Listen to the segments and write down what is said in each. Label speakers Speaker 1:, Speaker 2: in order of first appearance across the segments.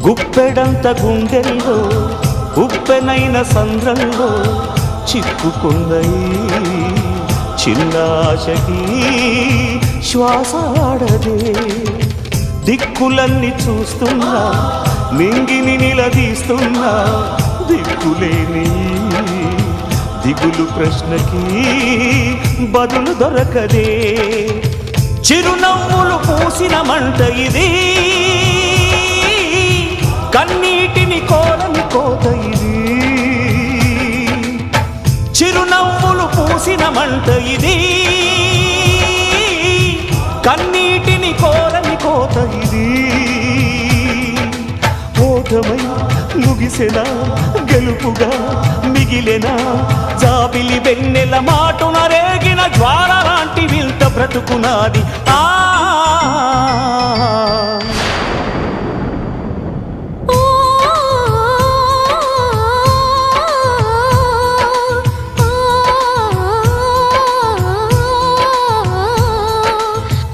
Speaker 1: గుప్పెడంత గుండెల్లో ఉప్పెనైన సంద్రంలో చిక్కుకుందయి చిన్నాశకి శ్వాసాడదే దిక్కులన్నీ చూస్తున్నా నింగిని నిలదీస్తున్నా దిక్కులేని దిగులు ప్రశ్నకి బదులు దొరకదే చిరునవ్వులు పూసిన మంట ఇది కన్నీటిని కోరని కోత ఇది చిరునవ్వులు పూసిన మంట ఇది కన్నీటిని కోరని కోత ఇది ఓటమై ముగిసెనా గెలుపుగా మిగిలెనా జాబిలి వెన్నెల మాటున రేగిన జ్వాల లాంటి వింత బ్రతుకునాది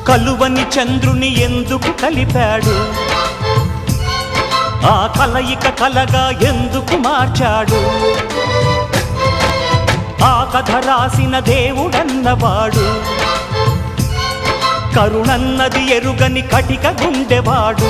Speaker 1: కలువని చంద్రుని ఎందుకు కలిపాడు ఆ కలయిక కలగా ఎందుకు మార్చాడు ఆ కథ రాసిన దేవుడన్నవాడు కరుణన్నది ఎరుగని కటిక గుండెవాడు